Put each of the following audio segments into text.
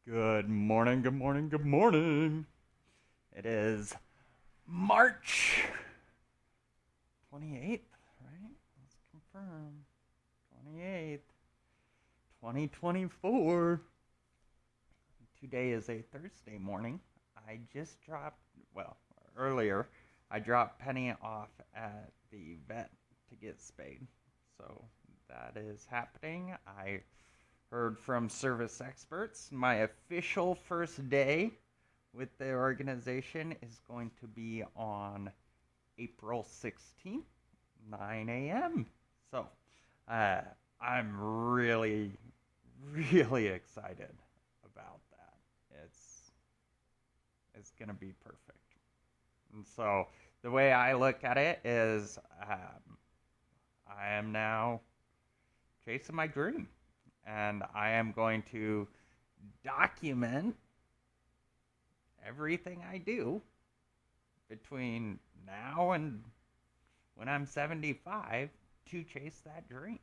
Good morning, good morning, good morning. It is March 28th, right? Let's confirm. 28th, 2024. Today is a Thursday morning. I just dropped, well, earlier, I dropped Penny off at the vet to get spayed. So that is happening. I heard from service experts. My official first day with the organization is going to be on April 16th, 9 a.m. So uh, I'm really excited about that. It's going to be perfect. And so the way I look at it is I am now chasing my dream. And I am going to document everything I do between now and when I'm 75 to chase that dream.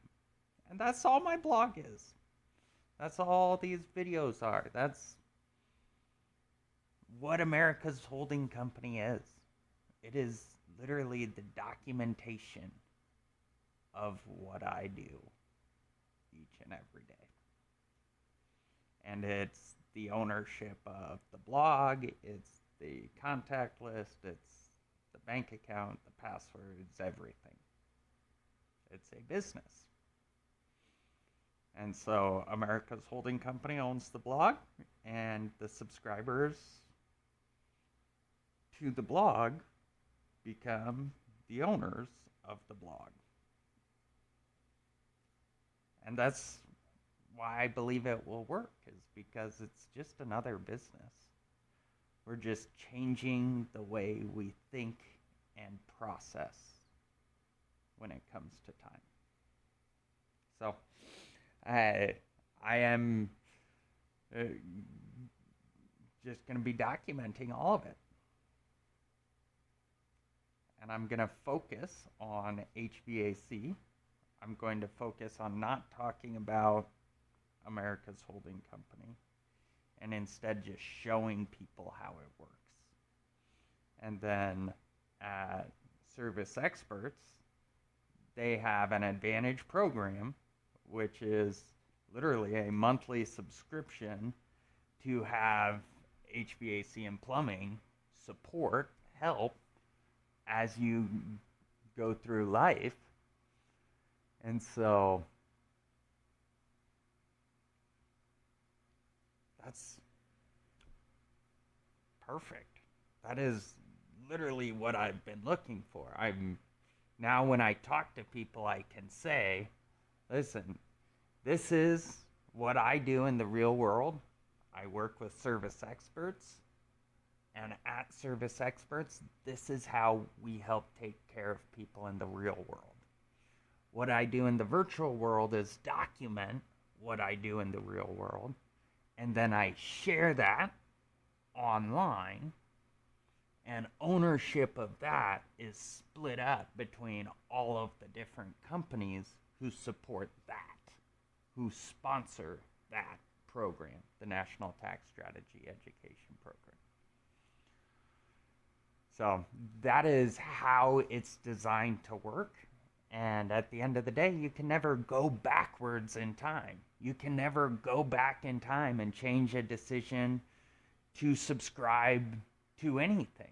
And that's all my blog is. That's all these videos are. That's what America's Holding Company is. It is literally the documentation of what I do each and every day. And it's the ownership of the blog, it's the contact list, it's the bank account, the passwords, everything. It's a business. And so America's Holding Company owns the blog, and the subscribers to the blog become the owners of the blog. And that's why I believe it will work, is because it's just another business. We're just changing the way we think and process when it comes to time. So I am just going to be documenting all of it. And I'm going to focus on HVAC. I'm going to focus on not talking about America's Holding Company and instead just showing people how it works. And then at Service Experts, they have an Advantage program, which is literally a monthly subscription to have HVAC and plumbing support, help as you go through life. And so that's perfect. That is literally what I've been looking for. I'm now, when I talk to people, I can say, listen, this is what I do in the real world. I work with Service Experts, and at Service Experts, this is how we help take care of people in the real world. What I do in the virtual world is document what I do in the real world, and then I share that online, and ownership of that is split up between all of the different companies who support that, who sponsor that program, the National Tax Strategy Education Program. So that is how it's designed to work. And at the end of the day, you can never go backwards in time. You can never go back in time and change a decision to subscribe to anything.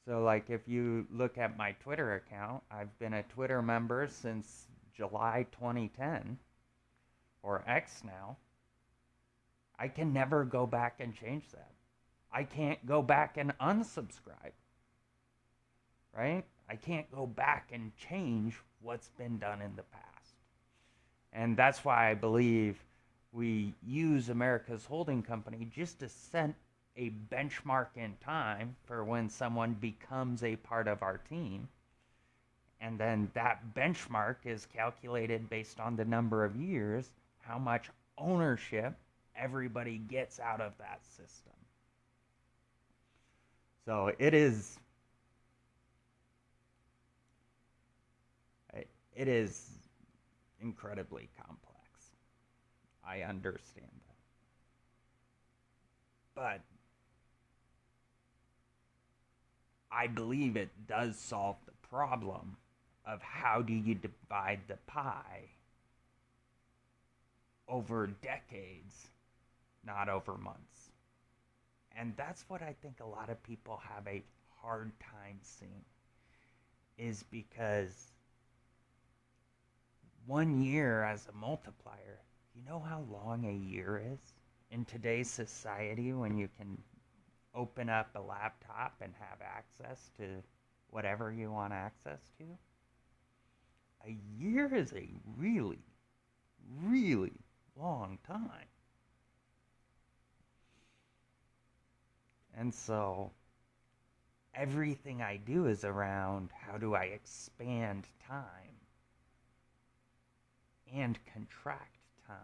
So like if you look at my Twitter account, I've been a Twitter member since July 2010, or X now. I can never go back and change that. I can't go back and unsubscribe, right? I can't go back and change what's been done in the past. And that's why I believe we use America's Holding Company just to set a benchmark in time for when someone becomes a part of our team. And then that benchmark is calculated based on the number of years, how much ownership everybody gets out of that system. So it is incredibly complex. I understand that. But I believe it does solve the problem of how do you divide the pie over decades, not over months. And that's what I think a lot of people have a hard time seeing, is because 1 year as a multiplier, you know how long a year is in today's society when you can open up a laptop and have access to whatever you want access to? A year is a really, really long time. And so everything I do is around how do I expand time and contract time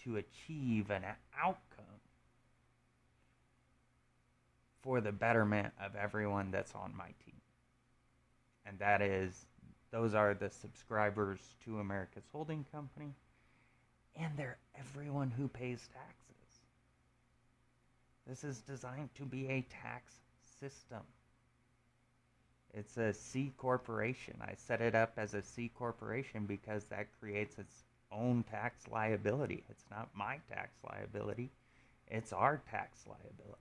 to achieve an outcome for the betterment of everyone that's on my team. And that is, those are the subscribers to America's Holding Company, and they're everyone who pays taxes. This is designed to be a tax system. It's a C corporation. I set it up as a C corporation because that creates its own tax liability. It's not my tax liability. It's our tax liability.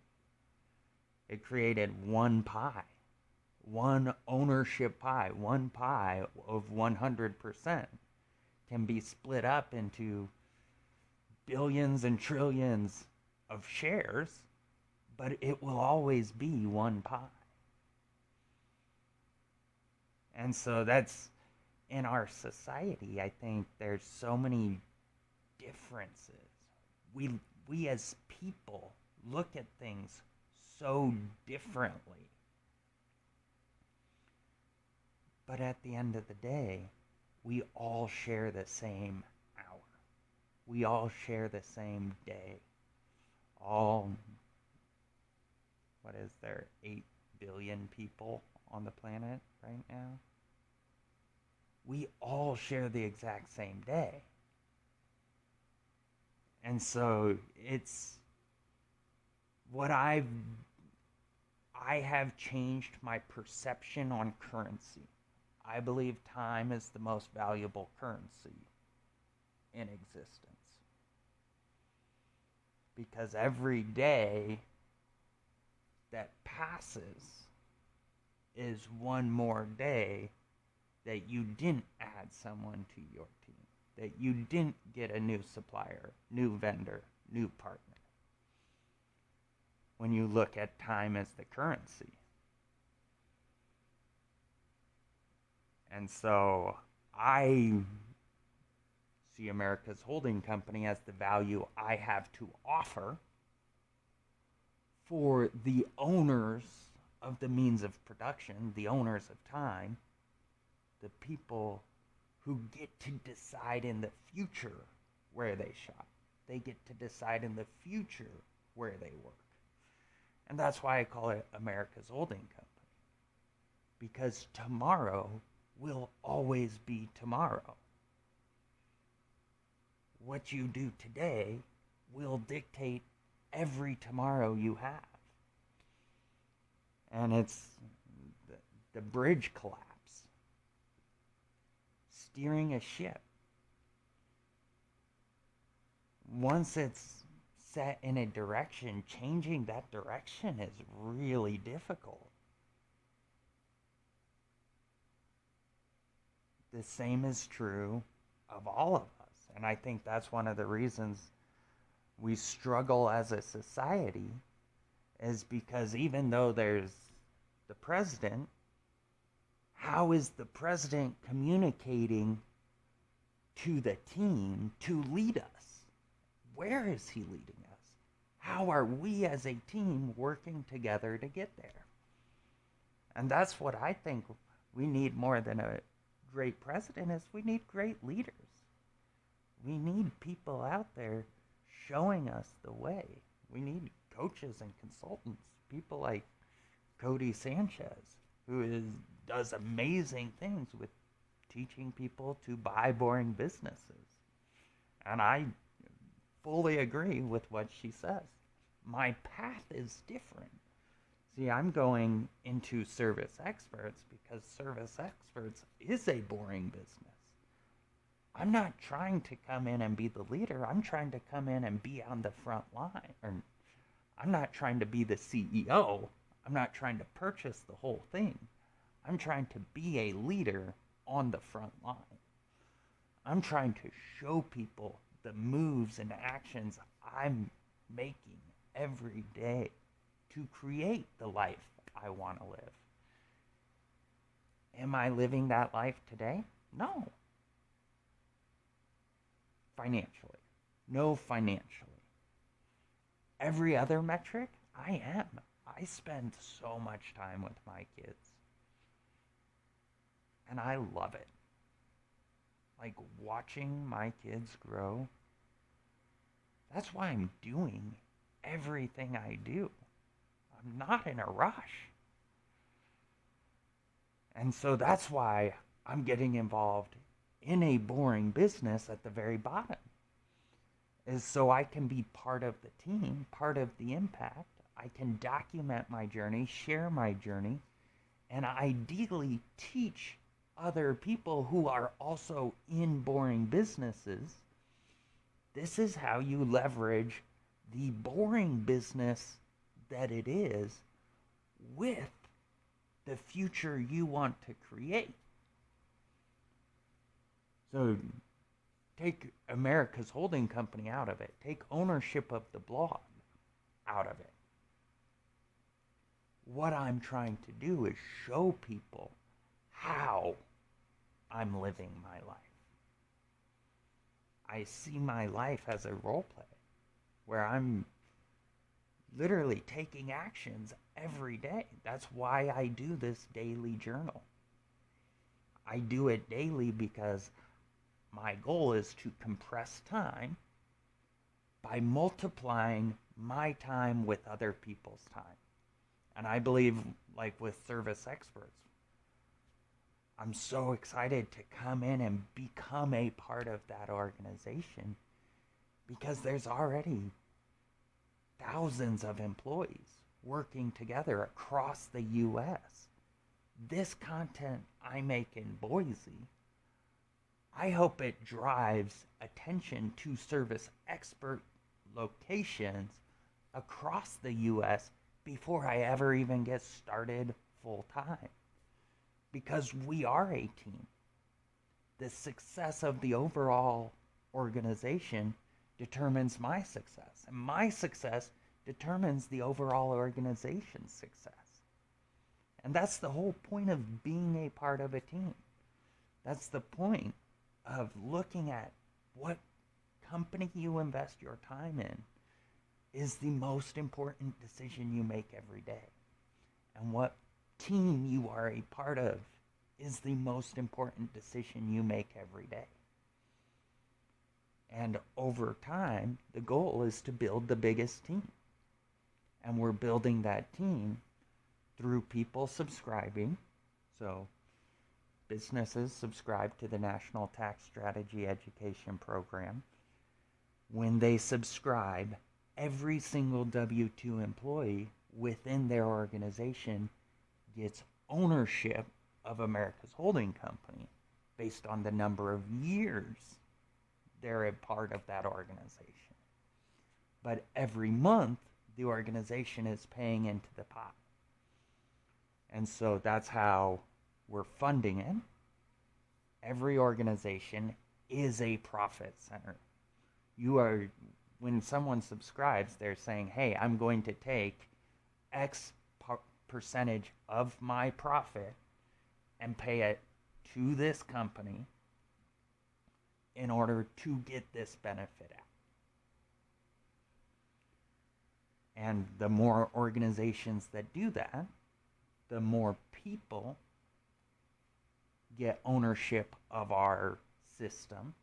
It created one pie, one ownership pie, one pie of 100% can be split up into billions and trillions of shares, but it will always be one pie. And so that's, in our society, I think there's so many differences. We as people look at things so differently. But at the end of the day, we all share the same hour. We all share the same day. All, what is there, 8 billion people on the planet right now? We all share the exact same day. And so it's what I have changed my perception on currency. I believe time is the most valuable currency in existence. Because every day that passes is one more day that you didn't add someone to your team, that you didn't get a new supplier, new vendor, new partner. When you look at time as the currency. And so I see America's Holding Company as the value I have to offer for the owners of the means of production, the owners of time, the people who get to decide in the future where they shop. They get to decide in the future where they work. And that's why I call it America's Holding Company. Because tomorrow will always be tomorrow. What you do today will dictate every tomorrow you have. And it's the bridge collapse. Steering a ship. Once it's set in a direction, changing that direction is really difficult. The same is true of all of us. And I think that's one of the reasons we struggle as a society, is because even though there's the president, how is the president communicating to the team to lead us? Where is he leading us? How are we as a team working together to get there? And that's what I think we need more than a great president is we need great leaders. We need people out there showing us the way. We need coaches and consultants, people like Cody Sanchez, who does amazing things with teaching people to buy boring businesses. And I fully agree with what she says. My path is different. See, I'm going into service experts because service experts is a boring business. I'm not trying to come in and be the leader. I'm trying to come in and be on the front line. Or I'm not trying to be the CEO. I'm not trying to purchase the whole thing. I'm trying to be a leader on the front line. I'm trying to show people the moves and actions I'm making every day to create the life I want to live. Am I living that life today? No. Financially. No, financially. Every other metric, I am. I spend so much time with my kids. And I love it. Like watching my kids grow. That's why I'm doing everything I do. I'm not in a rush. And so that's why I'm getting involved in a boring business at the very bottom. Is so I can be part of the team, part of the impact. I can document my journey, share my journey, and ideally teach other people who are also in boring businesses. This is how you leverage the boring business that it is with the future you want to create. So take America's Holding Company out of it. Take ownership of the blog out of it. What I'm trying to do is show people how I'm living my life. I see my life as a role play where I'm literally taking actions every day. That's why I do this daily journal. I do it daily because my goal is to compress time by multiplying my time with other people's time. And I believe, like with service experts, I'm so excited to come in and become a part of that organization because there's already thousands of employees working together across the U.S. This content I make in Boise, I hope it drives attention to service expert locations across the U.S. before I ever even get started full time. Because we are a team. The success of the overall organization determines my success. And my success determines the overall organization's success. And that's the whole point of being a part of a team. That's the point of looking at what company you invest your time in is the most important decision you make every day. And what team you are a part of is the most important decision you make every day. And over time, the goal is to build the biggest team. And we're building that team through people subscribing. So businesses subscribe to the National Tax Strategy Education Program. When they subscribe, every single W-2 employee within their organization gets ownership of America's Holding Company based on the number of years they're a part of that organization. But every month, the organization is paying into the pot. And so that's how we're funding it. Every organization is a profit center. When someone subscribes, they're saying, hey, I'm going to take X percentage of my profit and pay it to this company in order to get this benefit out. And the more organizations that do that, the more people get ownership of our system,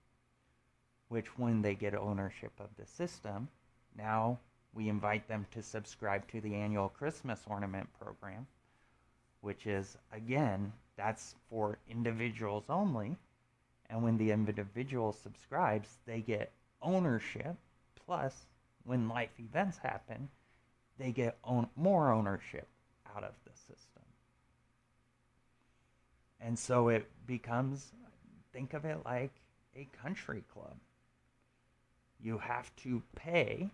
which when they get ownership of the system, now we invite them to subscribe to the annual Christmas ornament program, which is, again, that's for individuals only. And when the individual subscribes, they get ownership. Plus, when life events happen, they get more ownership out of the system. And so it becomes, think of it like a country club. You have to pay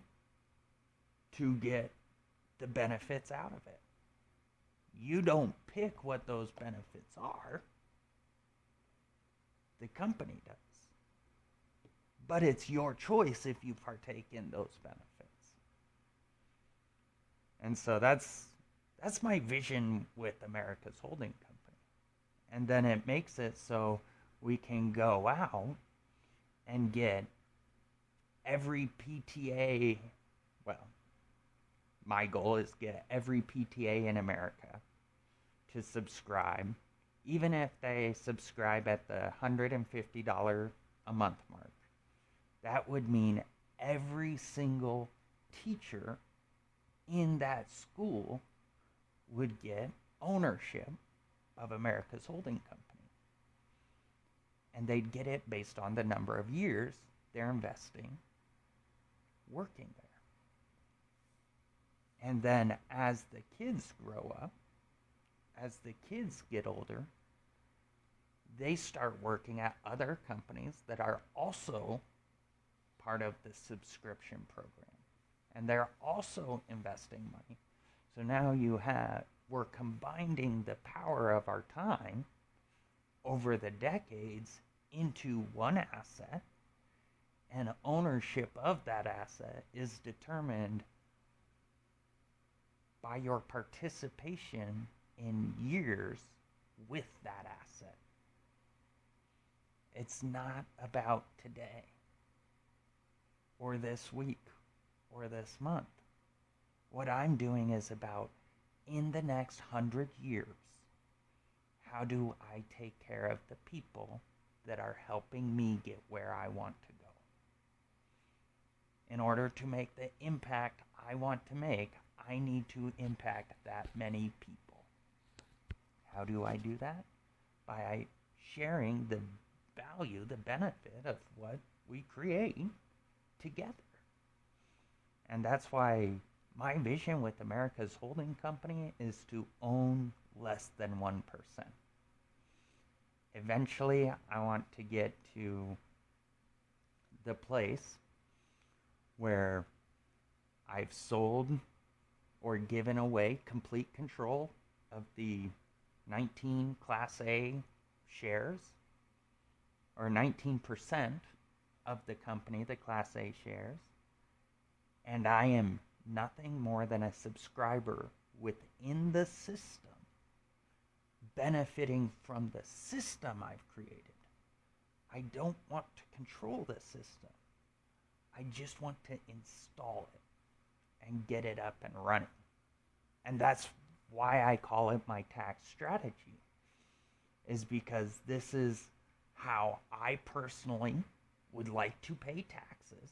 to get the benefits out of it. You don't pick what those benefits are. The company does. But it's your choice if you partake in those benefits. And so that's my vision with America's Holding Company. And then it makes it so we can go out and get every PTA, well, my goal is to get every PTA in America to subscribe, even if they subscribe at the $150 a month mark. That would mean every single teacher in that school would get ownership of America's Holding Company. And they'd get it based on the number of years they're investing working there. And then as the kids grow up, as the kids get older, they start working at other companies that are also part of the subscription program. And they're also investing money. So now we're combining the power of our time over the decades into one asset, and ownership of that asset is determined by your participation in years with that asset. It's not about today or this week or this month. What I'm doing is about, in the next 100 years, how do I take care of the people that are helping me get where I want to go? In order to make the impact I want to make, I need to impact that many people. How do I do that? By sharing the value, the benefit of what we create together. And that's why my vision with America's Holding Company is to own less than 1%. Eventually, I want to get to the place where I've sold or given away complete control of the 19 Class A shares, or 19% of the company, the Class A shares, and I am nothing more than a subscriber within the system, benefiting from the system I've created. I don't want to control the system. I just want to install it and get it up and running. And that's why I call it my tax strategy, is because this is how I personally would like to pay taxes.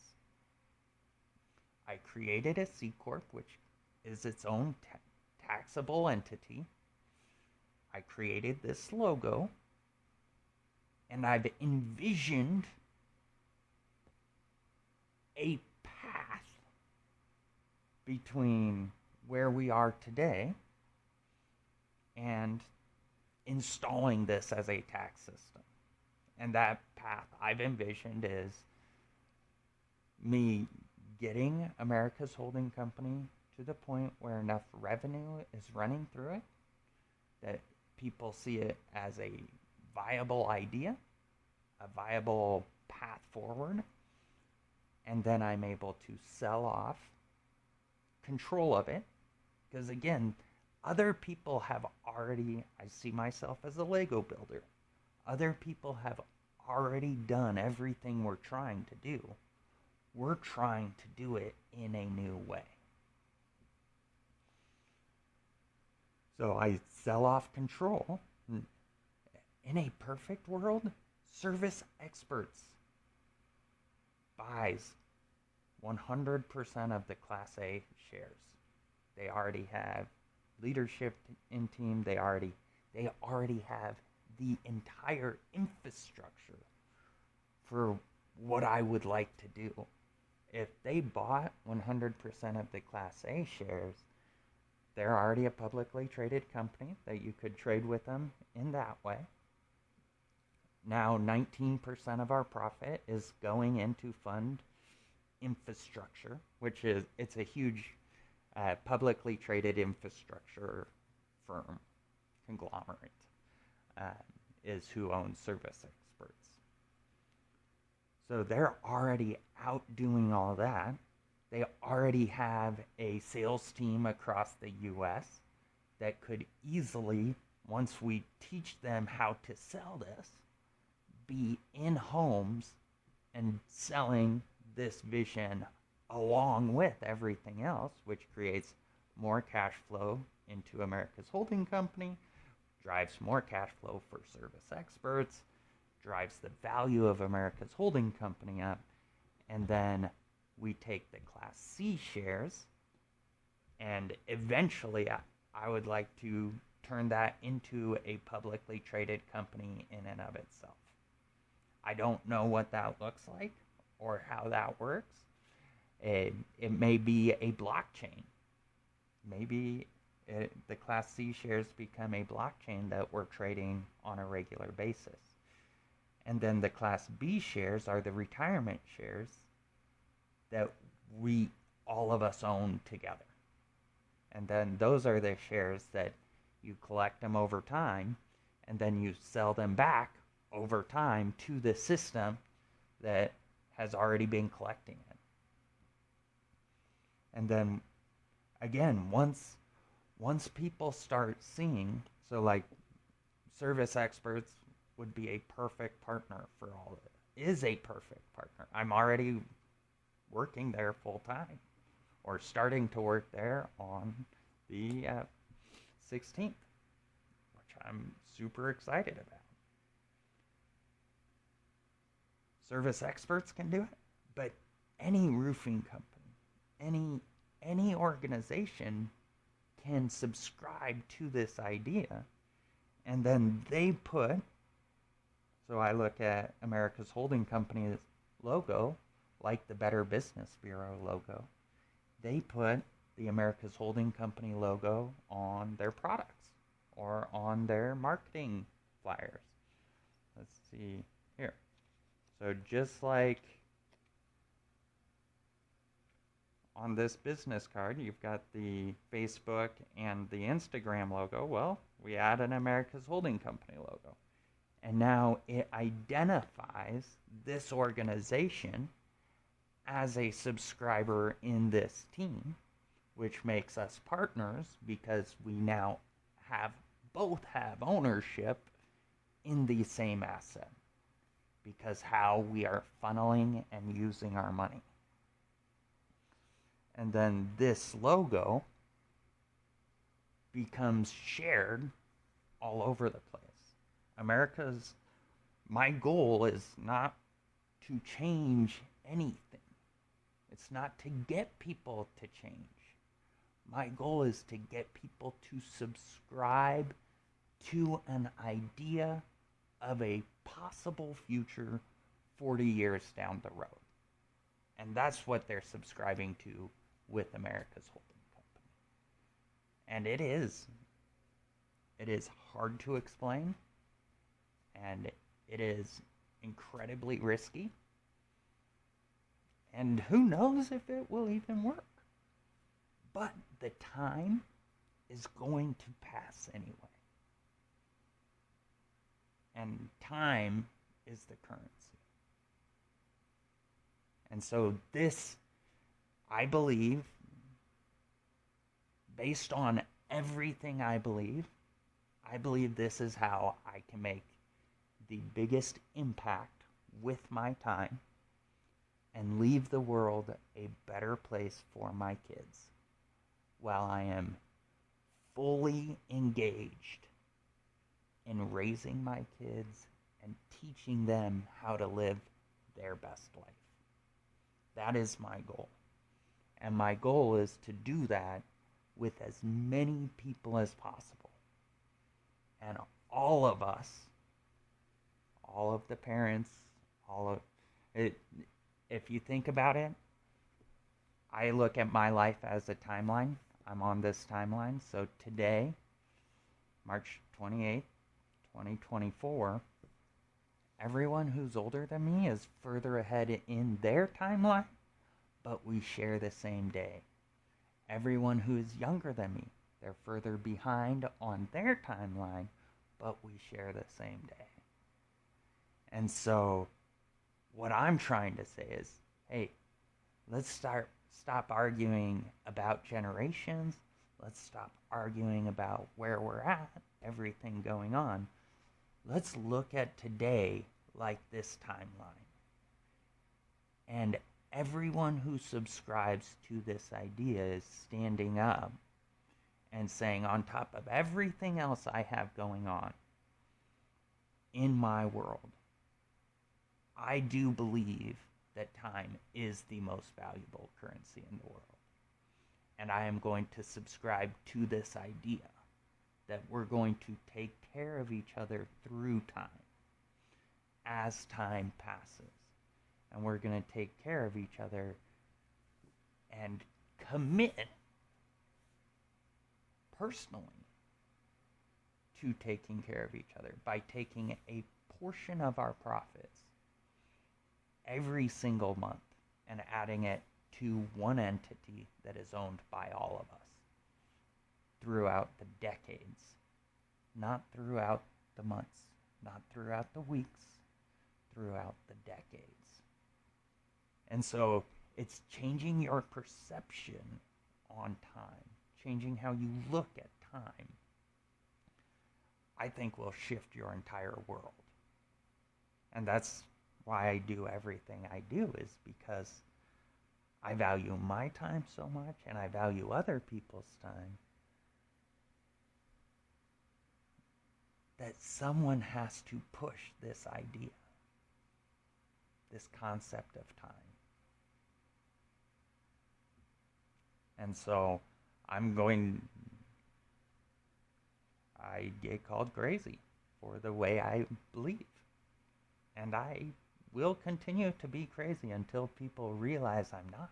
I created a C Corp, which is its own taxable entity. I created this logo, and I've envisioned a path between where we are today and installing this as a tax system. And that path I've envisioned is me getting America's Holding Company to the point where enough revenue is running through it that people see it as a viable idea, a viable path forward, and then I'm able to sell off control of it. Because again, other people have already, I see myself as a Lego builder. Other people have already done everything we're trying to do. We're trying to do it in a new way. So I sell off control. In a perfect world, Service Experts buys 100% of the Class A shares. They already have leadership in team. They already have the entire infrastructure for what I would like to do. If they bought 100% of the Class A shares, they're already a publicly traded company that you could trade with them in that way. Now 19% of our profit is going into fund infrastructure, which is it's a huge publicly traded infrastructure firm conglomerate, uh, is who owns Service Experts. So they're already out doing all that. They already have a sales team across the US that could easily, once we teach them how to sell this, be in homes and selling this vision along with everything else, which creates more cash flow into America's holding company, drives more cash flow for Service Experts, drives the value of America's holding company up, and then we take the Class C shares, and eventually I would like to turn that into a publicly traded company in and of itself. I don't know what that looks like or how that works. It may be a blockchain. Maybe the Class C shares become a blockchain that we're trading on a regular basis. And then the Class B shares are the retirement shares that all of us own together. And then those are the shares that you collect them over time, and then you sell them back over time to the system that has already been collecting it. And then again, once people start seeing, so like Service Experts would be a perfect partner for all of it, is a perfect partner. I'm already working there full time, or starting to work there on the 16th, which I'm super excited about. Service Experts can do it, but any roofing company, any organization can subscribe to this idea, and then they put, so I look at America's Holding Company's logo, like the Better Business Bureau logo. They put the America's Holding Company logo on their products or on their marketing flyers. Let's see here. So just like on this business card, you've got the Facebook and the Instagram logo. Well, we add an America's Holding Company logo. And now it identifies this organization as a subscriber in this team, which makes us partners because we now both have ownership in the same asset, because how we are funneling and using our money. And then this logo becomes shared all over the place. My goal is not to change anything. It's not to get people to change. My goal is to get people to subscribe to an idea of a possible future 40 years down the road. And that's what they're subscribing to with America's Holding Company. And it is hard to explain, and it is incredibly risky. And who knows if it will even work. But the time is going to pass anyway. And time is the currency. And so this, I believe, based on everything I believe this is how I can make the biggest impact with my time and leave the world a better place for my kids while I am fully engaged in raising my kids and teaching them how to live their best life. That is my goal. And my goal is to do that with as many people as possible. And all of us, all of the parents, all of it, if you think about it, I look at my life as a timeline. I'm on this timeline. So today, March 28th, 2024, everyone who's older than me is further ahead in their timeline, but we share the same day. Everyone who is younger than me, they're further behind on their timeline, but we share the same day. And so what I'm trying to say is, hey, let's stop arguing about generations. Let's stop arguing about where we're at, everything going on. Let's look at today like this timeline. And everyone who subscribes to this idea is standing up and saying, on top of everything else I have going on in my world, I do believe that time is the most valuable currency in the world. And I am going to subscribe to this idea that we're going to take care of each other through time as time passes. And we're going to take care of each other and commit personally to taking care of each other by taking a portion of our profits every single month and adding it to one entity that is owned by all of us throughout the decades, not throughout the months, not throughout the weeks, throughout the decades. And so it's changing your perception on time, changing how you look at time, I think will shift your entire world. And that's why I do everything I do, is because I value my time so much and I value other people's time, that someone has to push this idea, this concept of time. And so I get called crazy for the way I believe. And I will continue to be crazy until people realize I'm not.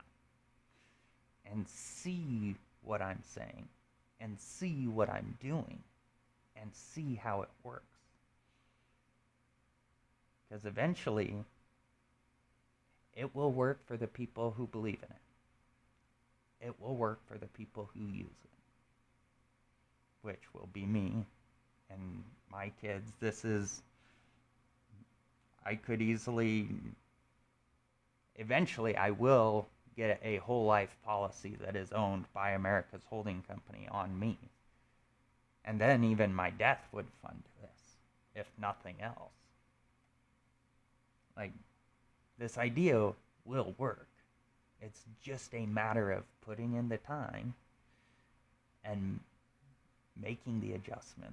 And see what I'm saying. And see what I'm doing. And see how it works. Because eventually, it will work for the people who believe in it. It will work for the people who use it. Which will be me and my kids. Eventually I will get a whole life policy that is owned by America's holding company on me. And then even my death would fund this, if nothing else. Like, this idea will work. It's just a matter of putting in the time and making the adjustments.